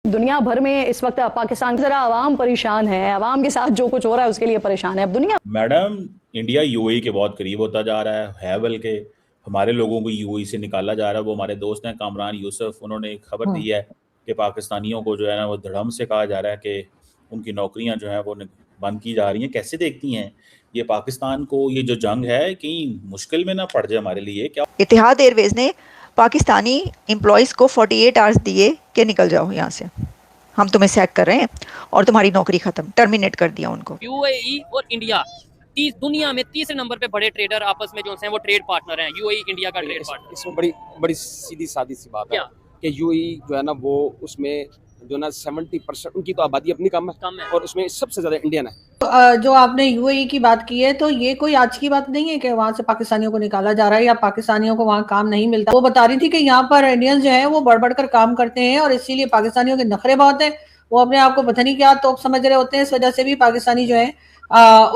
दुनिया भर में इस वक्त पाकिस्तान की तरह आवाम परेशान है, आवाम के साथ जो कुछ हो रहा है उसके लिए परेशान है अब दुनिया। मैडम, इंडिया यूएई के बहुत करीब होता जा रहा है बल्कि हमारे लोगों को यूएई से निकाला जा रहा है। वो हमारे दोस्त हैं कामरान यूसुफ, उन्होंने एक खबर दी है कि पाकिस्तानियों को जो है ना वो धड़म से कहा जा रहा है कि उनकी नौकरियां जो हैं वो बंद की जा रही हैं। कैसे देखती हैं ये पाकिस्तान को, ये जो जंग है कहीं मुश्किल में ना पड़ जाए हमारे लिए क्या? इतिहाद एयरवेज ने पाकिस्तानी एम्प्लॉयज़ को 48 आवर्स दिए कि निकल जाओ यहाँ से, हम तुम्हें सैक कर रहे हैं और तुम्हारी नौकरी खत्म, टर्मिनेट कर दिया उनको। यूएई और इंडिया दुनिया में तीसरे नंबर पे बड़े ट्रेडर आपस में जो हैं वो ट्रेड पार्टनर हैं। यूएई इंडिया का ट्रेड पार्टनर। इसमें बड़ी बड़ी सीधी सादी सी बात है कि यूएई जो है ना वो उसमें जो ना 70% उनकी तो आबादी अपनी कम है और उसमें सबसे ज्यादा इंडियन है। जो आपने यूएई की बात की है तो ये कोई आज की बात नहीं है कि वहां से पाकिस्तानियों को निकाला जा रहा है या पाकिस्तानियों को वहां काम नहीं मिलता। वो बता रही थी कि यहाँ पर इंडियंस जो है वो बढ़ बढ़कर काम करते हैं और इसीलिए पाकिस्तानियों के नखरे बहुत हैं। वो अपने आप को पता नहीं क्या तोप समझ रहे होते हैं, इस वजह से भी पाकिस्तानी जो है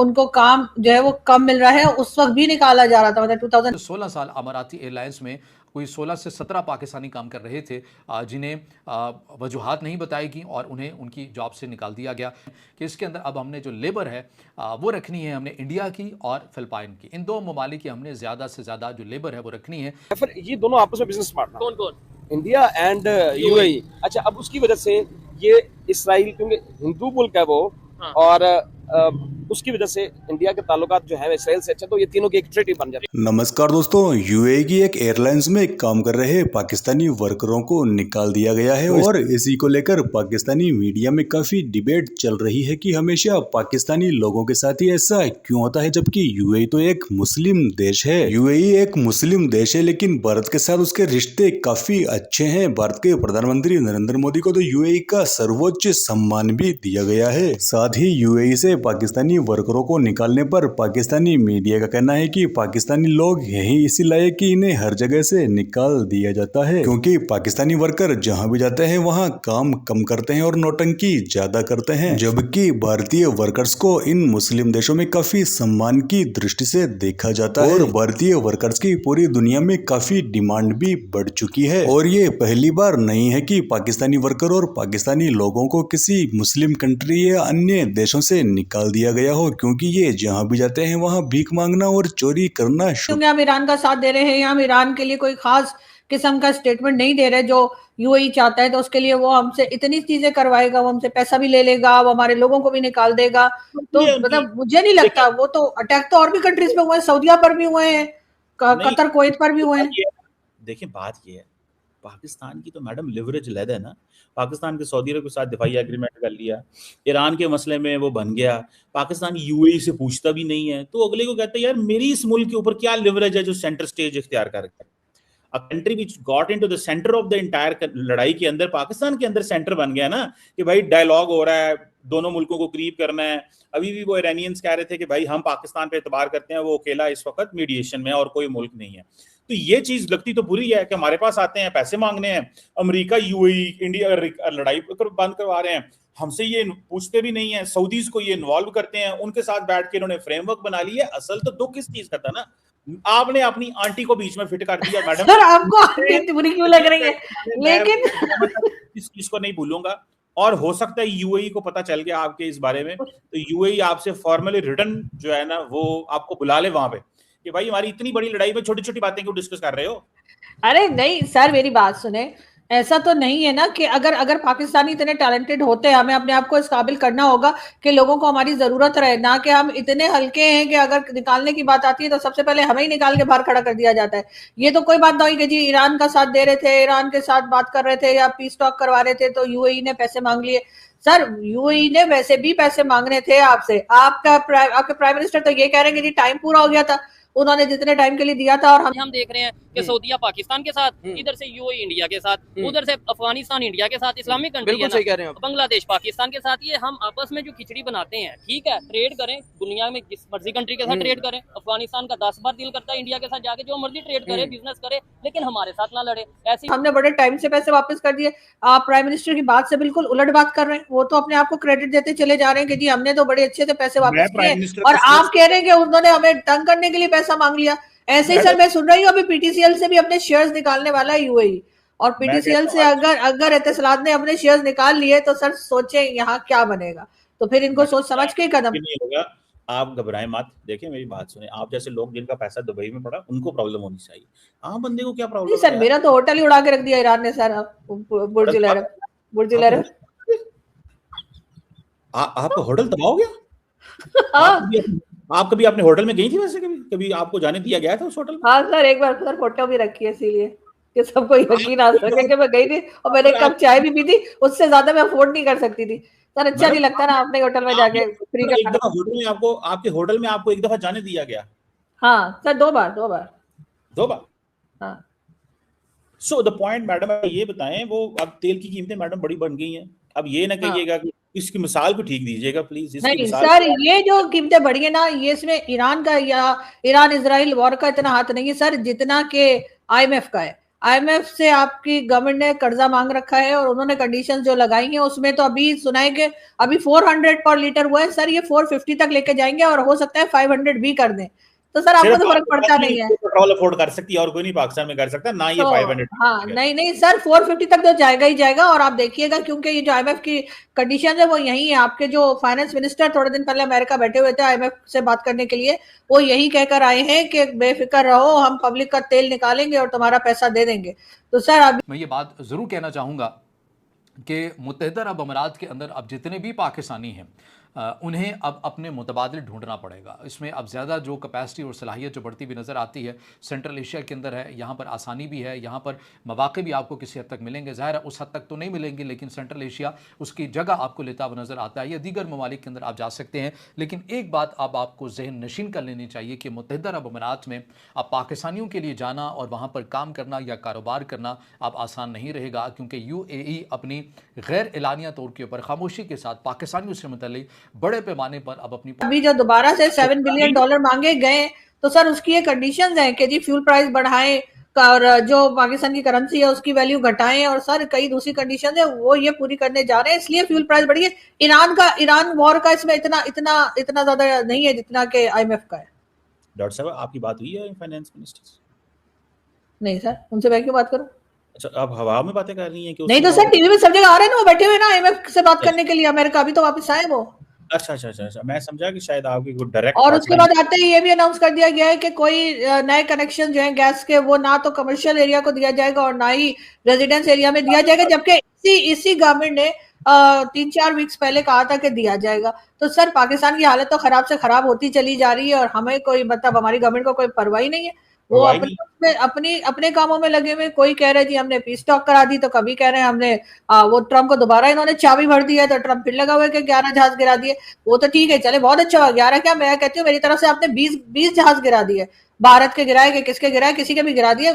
उनको काम जो है वो कम मिल रहा है। उस वक्त भी निकाला जा रहा था, मतलब 16 साल अमाराती एयरलाइंस में कोई 16 से 17 पाकिस्तानी काम कर रहे थे जिन्हें वजूहात नहीं बताई गई और उन्हें उनकी जॉब से निकाल दिया गया कि इसके अंदर अब हमने जो लेबर है वो रखनी है, हमने इंडिया की और फिलिपाइन की, इन दो ममालिक की हमने ज़्यादा से ज़्यादा जो लेबर है वो रखनी है। फिर ये दोनों आपस में बिजनेस पार्टनर कौन कौन? India and UAE. अच्छा, अब उसकी वजह से ये इसराइल, क्योंकि हिंदू मुल्क है वो, और उसकी वजह से इंडिया के ताल्लुकात जो है इसराइल से अच्छे, तो ये तीनों की एक ट्रीटी बन जाती है। नमस्कार दोस्तों, यूएई की एक एयरलाइंस में काम कर रहे पाकिस्तानी वर्करों को निकाल दिया गया है और इसी को लेकर पाकिस्तानी मीडिया में काफी डिबेट चल रही है कि हमेशा पाकिस्तानी लोगों के साथ ही ऐसा क्यों होता है, जबकि यूएई तो एक मुस्लिम देश है। यूएई एक मुस्लिम देश है लेकिन भारत के साथ उसके रिश्ते काफी अच्छे हैं। भारत के प्रधानमंत्री नरेंद्र मोदी को तो यूएई का सर्वोच्च सम्मान भी दिया गया है। साथ ही यूएई से पाकिस्तानी वर्करों को निकालने पर पाकिस्तानी मीडिया का कहना है कि पाकिस्तानी लोग यही इसी लायक कि इन्हें हर जगह से निकाल दिया जाता है, क्योंकि पाकिस्तानी वर्कर जहां भी जाते हैं वहां काम कम करते हैं और नौटंकी ज्यादा करते हैं, जबकि भारतीय वर्कर्स को इन मुस्लिम देशों में काफी सम्मान की दृष्टि से देखा जाता है और भारतीय वर्कर्स की पूरी दुनिया में काफी डिमांड भी बढ़ चुकी है। और ये पहली बार नहीं है कि पाकिस्तानी वर्कर और पाकिस्तानी लोगों को किसी मुस्लिम कंट्री या अन्य देशों से निकाल दिया गया हो, क्योंकि ये जहां भी जाते हैं वहां भीख मांगना और चोरी करना क्योंकि हम ईरान का साथ दे रहे हैं, हम ईरान के लिए कोई खास किस्म का स्टेटमेंट नहीं दे रहे। जो यूएई चाहता है तो उसके लिए वो हमसे इतनी चीजें करवाएगा, वो हमसे पैसा भी ले लेगा, वो हमारे लोगों को भी निकाल देगा। तो मतलब मुझे नहीं लगता, वो तो अटैक तो और भी कंट्रीज पे हुए हैं, सऊदीया पर भी हुए हैं, कतर कुवैत पर भी हुए हैं। देखिए बात ये है, पाकिस्तान की तो मैडम लिवरेज लेद है ना। पाकिस्तान के सऊदी अरब के साथ दिफाई एग्रीमेंट कर लिया, ईरान के मसले में वो बन गया, पाकिस्तान यूएई से पूछता भी नहीं है, तो अगले को कहते हैं यार मेरी इस मुल्क के ऊपर क्या लिवरेज है जो सेंटर स्टेज इख्तियार कर रहा है। A country which got into the centre of the entire लड़ाई के अंदर पाकिस्तान के अंदर सेंटर बन गया ना कि भाई डायलॉग हो रहा है, दोनों मुल्कों को करीब करना है। अभी भी वो ईरानियंस कह रहे थे कि भाई हम पाकिस्तान पे एतबार करते हैं, वो अकेला इस वक्त मीडिएशन में और कोई मुल्क नहीं है। तो ये चीज लगती तो बुरी है कि हमारे पास आते हैं, पैसे मांगने हैं, अमेरिका यूएई इंडिया लड़ाई बंद करवा रहे हैं, हमसे ये पूछते भी नहीं है, सऊदीज को ये इन्वॉल्व करते हैं, उनके साथ बैठ के इन्होंने फ्रेमवर्क बना लिया। असल तो दुख किस चीज का था ना, आपने अपनी आंटी को बीच में फिट कर दिया मैडम। सर आपको आंटी बुरी क्यों लग रही है? लेकिन इस चीज को नहीं भूलूंगा और हो सकता है यूएई को पता चल गया आपके इस बारे में, तो यूएई आपसे फॉर्मली रिटर्न जो है ना वो आपको बुला ले वहां पे कि भाई हमारी इतनी बड़ी लड़ाई में छोटी छोटी बातें क्यों डिस्कस कर रहे हो। अरे नहीं सर, मेरी बात सुने, ऐसा तो नहीं है ना कि अगर पाकिस्तानी इतने टैलेंटेड होते हैं, हमें अपने आप को इस काबिल करना होगा कि लोगों को हमारी जरूरत रहे, ना कि हम इतने हल्के हैं कि अगर निकालने की बात आती है तो सबसे पहले हमें ही निकाल के बाहर खड़ा कर दिया जाता है। ये तो कोई बात नहीं कि जी ईरान का साथ दे रहे थे, ईरान के साथ बात कर रहे थे या पीस टॉक करवा रहे थे तो यूएई ने पैसे मांग लिए। सर यूएई ने वैसे भी पैसे मांगने थे आपसे, आपके प्राइम मिनिस्टर तो ये कह रहे हैं कि जी टाइम पूरा हो गया था, उन्होंने जितने टाइम के लिए दिया था। और हम देख रहे हैं कि सऊदीया पाकिस्तान के साथ, इधर से यूएई इंडिया के साथ, उधर से अफगानिस्तान इंडिया के साथ, इस्लामिक कंट्री है ना, बांग्लादेश पाकिस्तान के साथ, ये हम आपस में जो खिचड़ी बनाते हैं, ठीक है ट्रेड करें, दुनिया में जिस मर्जी कंट्री के साथ ट्रेड करें, अफगानिस्तान का 10 बार दिल करता है इंडिया के साथ जाके जो मर्जी ट्रेड करे, बिजनेस करे, लेकिन हमारे साथ ना लड़े। ऐसे हमने बड़े टाइम से पैसे वापस कर दिए, आप प्राइम मिनिस्टर की बात से बिल्कुल उलट बात कर रहे हैं। वो तो अपने आप को क्रेडिट देते चले जा रहे हैं कि जी हमने तो बड़े अच्छे से पैसे वापस किए, और आप कह रहे हैं कि उन्होंने हमें तंग करने के लिए पैसा मांग लिया। ऐसे ही सर मैं सुन रही हूँ अभी पीटीसीएल से भी अपने शेयर्स निकालने वाला है यूएई, और मैं पीटीसीएल कहता से हूँ अगर एतिसलात ने अपने शेयर निकाल लिए तो सर सोचे यहाँ क्या बनेगा। तो फिर इनको सोच समझ के ही कदम। नहीं होगा, आप घबराएं मत। देखिए मेरी बात सुने, आप जैसे लोग जिनका पैसा दुबई में पड़ा उनको प्रॉब्लम होनी चाहिए, आम बंदे को क्या नहीं प्रॉब्लम है सर, यार? मेरा तो होटल ही उड़ा के रख दिया ईरान ने सर। बुर्ज अल अरब, बुर्ज अल अरब। आपका होटल तबाह हो गया? हाँ आप कभी अपने होटल में गई थी वैसे? कभी कभी आपको जाने दिया गया था उस होटल में? हाँ सर, एक बार सर फोटो भी रखी है इसीलिए कि सबको यकीन आ सके कि मैं गई थी और मैंने एक कप चाय भी पी थी, उससे ज्यादा मैं अफोर्ड नहीं कर सकती थी। सर अच्छा मैडम नहीं लगता ना अपने होटल में जाके फ्री का एक खाना। दफा होटल में आपको, आपके होटल में आपको एक दफा जाने दिया गया? हाँ सर, 2 बार 2 बार। 2 बार? हाँ सो द पॉइंट मैडम ये बताएं, वो अब तेल की कीमतें मैडम बड़ी बढ़ गई हैं, अब ये ना हाँ। कहिएगा कि इसकी मिसाल को ठीक दीजिएगा प्लीज, इसकी नहीं मिसाल सर, ये जो कीमतें बढ़ी है ना, ये इसमें ईरान का या ईरान इजराइल वॉर का इतना हाथ नहीं है सर, जितना के आईएमएफ का है। आईएमएफ से आपकी गवर्नमेंट ने कर्जा मांग रखा है और उन्होंने कंडीशंस जो लगाई हैं उसमें तो अभी सुना है कि अभी 400 पर लीटर हुआ है सर, ये 450 तक लेके जाएंगे और हो सकता है 500 भी कर दें। तो सर आपको सिर्फ तो फर्क पड़ता नहीं है। पेट्रोल अफोर्ड कर सकती है और कोई नहीं पाकिस्तान में कर सकता, ना ये तो 500। हाँ, नहीं नहीं सर, 450 तक तो जाएगा ही जाएगा। और आप देखिएगा क्योंकि ये जो आईएमएफ की कंडीशन है वो यही है। आपके जो फाइनेंस मिनिस्टर थोड़े दिन पहले अमेरिका बैठे हुए थे आईएमएफ से बात करने के लिए, वो यही कहकर आए हैं कि बेफिक्र रहो, हम पब्लिक का तेल निकालेंगे और तुम्हारा पैसा दे देंगे। तो सर अभी मैं ये बात ज़रूर कहना चाहूँगा कि मुत्तहिदा अरब अमारात के अंदर अब जितने भी पाकिस्तानी हैं उन्हें अब अपने मुतबादिल ढूंढना पड़ेगा। इसमें अब ज़्यादा जो कैपेसिटी और सलाहियत जो बढ़ती हुई नज़र आती है सेंट्रल एशिया के अंदर है, यहाँ पर आसानी भी है, यहाँ पर मौक़े भी आपको किसी हद तक मिलेंगे। ज़ाहिर है उस हद तक तो नहीं मिलेंगे, लेकिन सेंट्रल एशिया उसकी जगह आपको लेता हुआ नज़र आता है, या दीगर ममालिक के अंदर आप जा सकते हैं। लेकिन एक बात अब आपको जहन नशीन कर लेनी चाहिए कि मुत्तहिदा अरब अमारात में अब पाकिस्तानियों के लिए जाना और वहाँ पर काम करना या कारोबार करना अब आसान नहीं रहेगा, क्योंकि UAE अपनी गैर एलानिया तौर के ऊपर खामोशी के साथ पाकिस्तानियों से मुतल्लिक बड़े पैमाने पर अब अपनी अभी जो दोबारा से $7 बिलियन मांगे गए, तो सर उसकी ये कंडीशंस हैं कि जी फ्यूल प्राइस बढ़ाएं और जो पाकिस्तान की करेंसी है उसकी वैल्यू घटाएं, और सर कई दूसरी कंडीशन है वो ये पूरी करने जा रहे हैं, इसलिए फ्यूल प्राइस बढ़ी है। ईरान वॉर का इसमें इतना ज्यादा नहीं है जितना कि आईएमएफ का है। डॉक्टर साहब आपकी बात हुई है फाइनेंस मिनिस्टर से? नहीं सर, उनसे मैं क्यों बात करूं? अच्छा, आप हवा में बातें कर रही हैं कि नहीं तो सर टीवी में सब जगह आ रहे हैं ना, वो बैठे हुए ना आईएमएफ से बात करने के लिए अमेरिका, अभी तो वापस आए वो। अच्छा, मैं समझा कि शायद आपकी कोई डायरेक्ट। और उसके बाद आते ही ये भी अनाउंस कर दिया गया है कि कोई नए कनेक्शन जो है गैस के, वो ना तो कमर्शियल एरिया को दिया जाएगा और ना ही रेजिडेंस एरिया में दिया जाएगा, जबकि इसी गवर्नमेंट ने 3-4 वीक्स पहले कहा था कि दिया जाएगा। तो सर पाकिस्तान की हालत तो खराब से खराब होती चली जा रही है और हमें कोई मतलब हमारी गवर्नमेंट को कोई परवाही नहीं है। वो अपने कामों में लगे हुए। कोई कह रहे जी हमने पीस टॉक करा दी, तो कभी कह रहे हैं हमने वो ट्रम्प को दोबारा इन्होंने चाबी भर दी है, तो ट्रम्प फिर लगा हुआ है कि 11 जहाज गिरा दिए। वो तो ठीक है, चले बहुत अच्छा हुआ। 11 क्या, मैं कहती हूँ मेरी तरफ से आपने 20 जहाज गिरा दिए, भारत के गिराए कि किसके गिराए, किसी के भी गिरा दिए,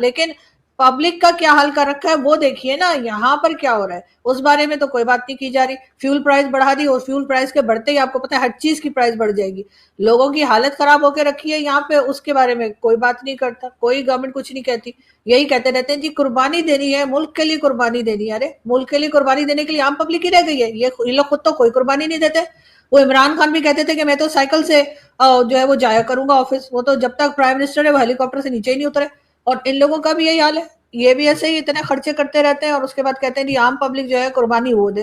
लेकिन पब्लिक का क्या हाल कर रखा है वो देखिए ना, यहाँ पर क्या हो रहा है उस बारे में तो कोई बात नहीं की जा रही। फ्यूल प्राइस बढ़ा दी और फ्यूल प्राइस के बढ़ते ही आपको पता है हर चीज की प्राइस बढ़ जाएगी, लोगों की हालत खराब होकर रखी है यहाँ पे, उसके बारे में कोई बात नहीं करता, कोई गवर्नमेंट कुछ नहीं कहती। यही कहते रहते हैं जी कुर्बानी देनी है, मुल्क के लिए कुर्बानी देनी है। अरे मुल्क के लिए कुर्बानी देने के लिए आम पब्लिक ही रह गई है, ये लोग खुद तो कोई कुर्बानी नहीं देते। वो इमरान खान भी कहते थे कि मैं तो साइकिल से जो है वो जाया करूंगा ऑफिस, वो तो जब तक प्राइम मिनिस्टर है वो हेलीकॉप्टर से नीचे ही नहीं उतरे। और इन लोगों का भी यही हाल है, ये भी ऐसे ही इतने खर्चे करते रहते हैं और उसके बाद कहते हैं जी आम पब्लिक जो है कुर्बानी वो दे।